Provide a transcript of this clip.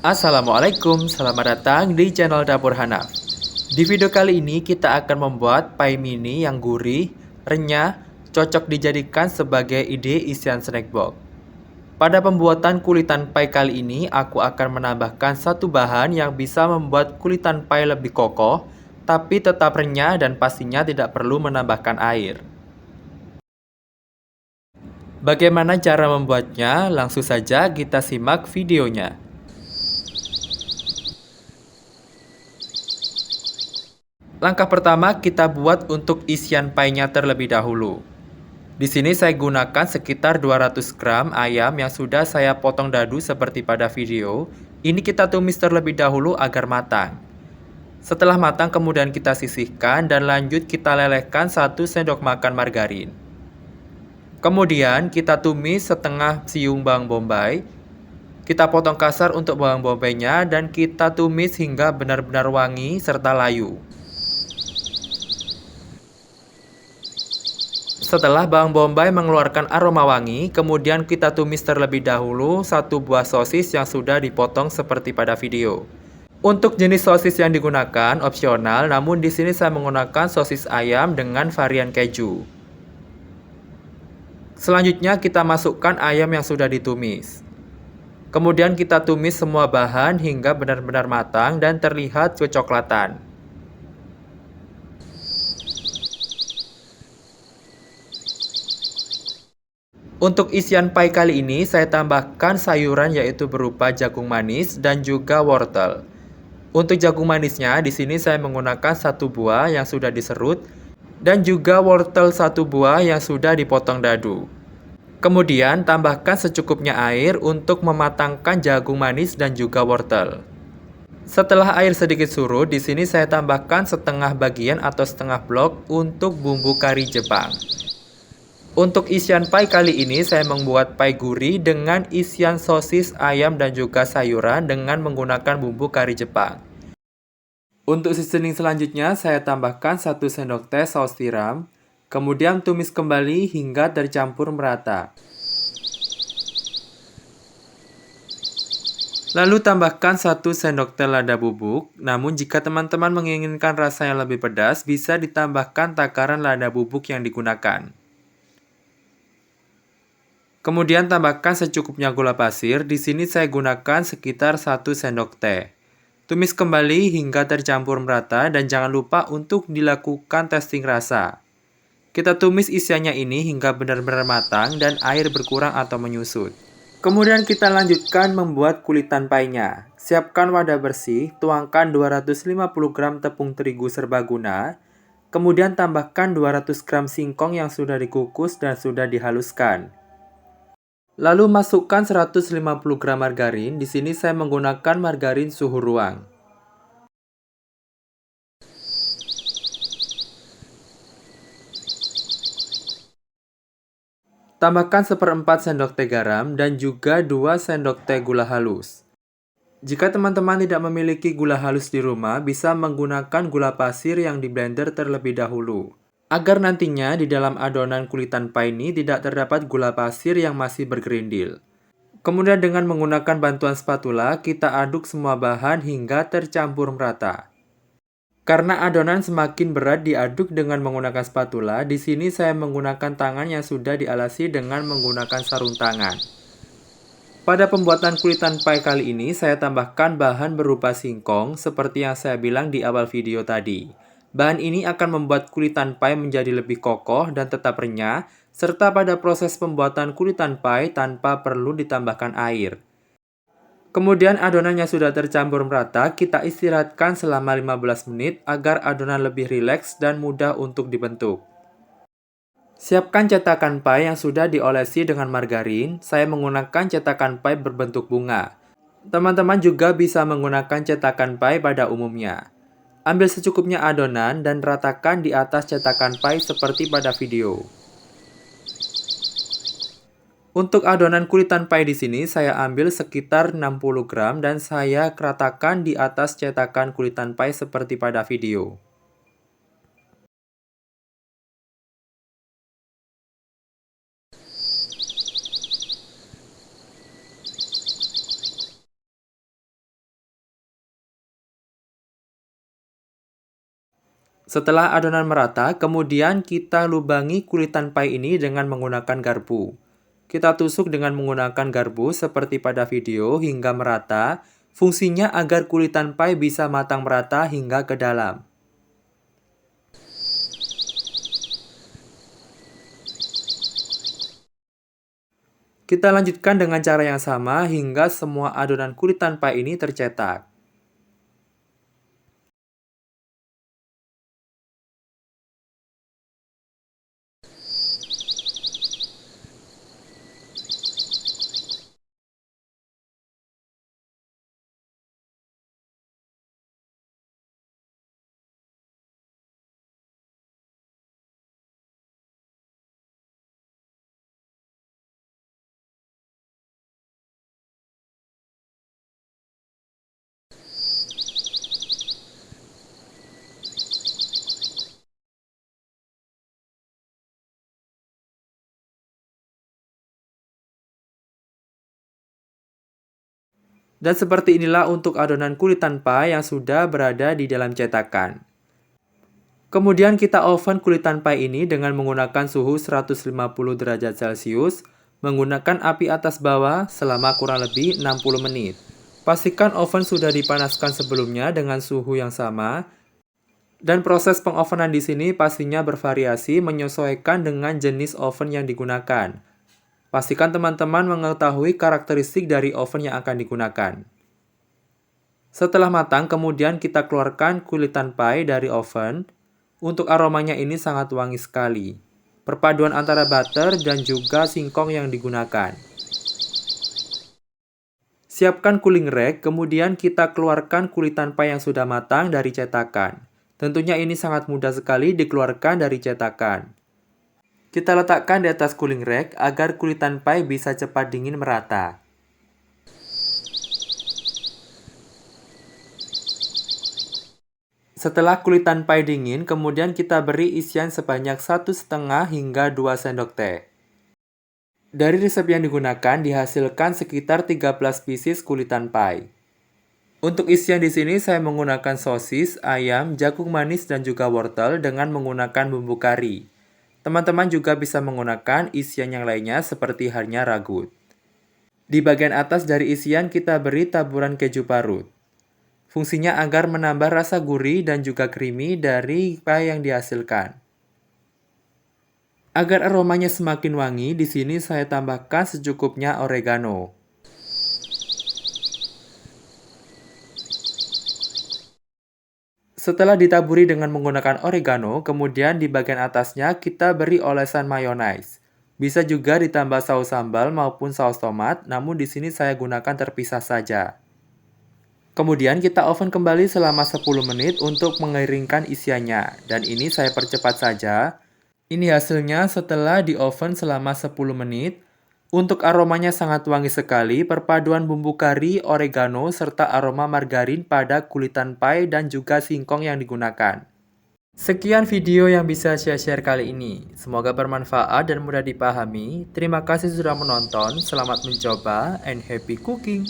Assalamualaikum, selamat datang di channel Dapur Hanaf. Di video kali ini kita akan membuat pie mini yang gurih, renyah, cocok dijadikan sebagai ide isian snack box. Pada pembuatan kulitan pie kali ini, aku akan menambahkan satu bahan yang bisa membuat kulitan pie lebih kokoh, tapi tetap renyah dan pastinya tidak perlu menambahkan air. Bagaimana cara membuatnya? Langsung saja kita simak videonya. Langkah pertama kita buat untuk isian pie-nya terlebih dahulu. Di sini saya gunakan sekitar 200 gram ayam yang sudah saya potong dadu seperti pada video. Ini kita tumis terlebih dahulu agar matang. Setelah matang kemudian kita sisihkan dan lanjut kita lelehkan 1 sendok makan margarin. Kemudian kita tumis setengah siung bawang bombay. Kita potong kasar untuk bawang bombaynya dan kita tumis hingga benar-benar wangi serta layu. Setelah bawang bombay mengeluarkan aroma wangi, kemudian kita tumis terlebih dahulu 1 buah sosis yang sudah dipotong seperti pada video. Untuk jenis sosis yang digunakan opsional, namun di sini saya menggunakan sosis ayam dengan varian keju. Selanjutnya kita masukkan ayam yang sudah ditumis. Kemudian kita tumis semua bahan hingga benar-benar matang dan terlihat kecoklatan. Untuk isian pie kali ini saya tambahkan sayuran yaitu berupa jagung manis dan juga wortel. Untuk jagung manisnya di sini saya menggunakan 1 buah yang sudah diserut dan juga wortel 1 buah yang sudah dipotong dadu. Kemudian tambahkan secukupnya air untuk mematangkan jagung manis dan juga wortel. Setelah air sedikit surut, di sini saya tambahkan setengah bagian atau setengah blok untuk bumbu kari Jepang. Untuk isian pie kali ini saya membuat pie gurih dengan isian sosis, ayam dan juga sayuran dengan menggunakan bumbu kari Jepang. Untuk seasoning selanjutnya saya tambahkan 1 sendok teh saus tiram, kemudian tumis kembali hingga tercampur merata. Lalu tambahkan 1 sendok teh lada bubuk, namun jika teman-teman menginginkan rasa yang lebih pedas bisa ditambahkan takaran lada bubuk yang digunakan. Kemudian tambahkan secukupnya gula pasir, di sini saya gunakan sekitar 1 sendok teh. Tumis kembali hingga tercampur merata dan jangan lupa untuk dilakukan testing rasa. Kita tumis isiannya ini hingga benar-benar matang dan air berkurang atau menyusut. Kemudian kita lanjutkan membuat kulitan pie-nya. Siapkan wadah bersih, tuangkan 250 gram tepung terigu serbaguna, kemudian tambahkan 200 gram singkong yang sudah dikukus dan sudah dihaluskan. Lalu masukkan 150 gram margarin. Di sini saya menggunakan margarin suhu ruang. Tambahkan 1/4 sendok teh garam dan juga 2 sendok teh gula halus. Jika teman-teman tidak memiliki gula halus di rumah, bisa menggunakan gula pasir yang di blender terlebih dahulu. Agar nantinya di dalam adonan kulitan pie ini tidak terdapat gula pasir yang masih bergerindil. Kemudian dengan menggunakan bantuan spatula, kita aduk semua bahan hingga tercampur merata. Karena adonan semakin berat diaduk dengan menggunakan spatula, di sini saya menggunakan tangan yang sudah dialasi dengan menggunakan sarung tangan. Pada pembuatan kulitan pie kali ini, saya tambahkan bahan berupa singkong seperti yang saya bilang di awal video tadi. Bahan ini akan membuat kulitan pie menjadi lebih kokoh dan tetap renyah, serta pada proses pembuatan kulitan pie tanpa perlu ditambahkan air. Kemudian adonannya sudah tercampur merata, kita istirahatkan selama 15 menit agar adonan lebih rileks dan mudah untuk dibentuk. Siapkan cetakan pie yang sudah diolesi dengan margarin. Saya menggunakan cetakan pie berbentuk bunga. Teman-teman juga bisa menggunakan cetakan pie pada umumnya. Ambil secukupnya adonan dan ratakan di atas cetakan pie seperti pada video. Untuk adonan kulitan pie di sini saya ambil sekitar 60 gram dan saya ratakan di atas cetakan kulitan pie seperti pada video. Setelah adonan merata, kemudian kita lubangi kulitan pai ini dengan menggunakan garpu. Kita tusuk dengan menggunakan garpu seperti pada video hingga merata, fungsinya agar kulitan pai bisa matang merata hingga ke dalam. Kita lanjutkan dengan cara yang sama hingga semua adonan kulitan pai ini tercetak. Dan seperti inilah untuk adonan kulitan pai yang sudah berada di dalam cetakan. Kemudian kita oven kulitan pai ini dengan menggunakan suhu 150 derajat Celcius, menggunakan api atas bawah selama kurang lebih 60 menit. Pastikan oven sudah dipanaskan sebelumnya dengan suhu yang sama, dan proses pengovenan di sini pastinya bervariasi menyesuaikan dengan jenis oven yang digunakan. Pastikan teman-teman mengetahui karakteristik dari oven yang akan digunakan. Setelah matang, kemudian kita keluarkan kulitan pai dari oven. Untuk aromanya ini sangat wangi sekali. Perpaduan antara butter dan juga singkong yang digunakan. Siapkan cooling rack, kemudian kita keluarkan kulitan pai yang sudah matang dari cetakan. Tentunya ini sangat mudah sekali dikeluarkan dari cetakan. Kita letakkan di atas cooling rack agar kulitan pai bisa cepat dingin merata. Setelah kulitan pai dingin, kemudian kita beri isian sebanyak 1,5 hingga 2 sendok teh. Dari resep yang digunakan dihasilkan sekitar 13 pieces kulitan pai. Untuk isian di sini saya menggunakan sosis, ayam, jagung manis dan juga wortel dengan menggunakan bumbu kari. Teman-teman juga bisa menggunakan isian yang lainnya seperti halnya ragut. Di bagian atas dari isian kita beri taburan keju parut. Fungsinya agar menambah rasa gurih dan juga creamy dari pai yang dihasilkan. Agar aromanya semakin wangi, di sini saya tambahkan secukupnya oregano. Setelah ditaburi dengan menggunakan oregano, kemudian di bagian atasnya kita beri olesan mayonaise. Bisa juga ditambah saus sambal maupun saus tomat, namun di sini saya gunakan terpisah saja. Kemudian kita oven kembali selama 10 menit untuk mengeringkan isiannya. Dan ini saya percepat saja. Ini hasilnya setelah di oven selama 10 menit. Untuk aromanya sangat wangi sekali, perpaduan bumbu kari, oregano, serta aroma margarin pada kulitan pai dan juga singkong yang digunakan. Sekian video yang bisa saya share kali ini. Semoga bermanfaat dan mudah dipahami. Terima kasih sudah menonton, selamat mencoba, and happy cooking!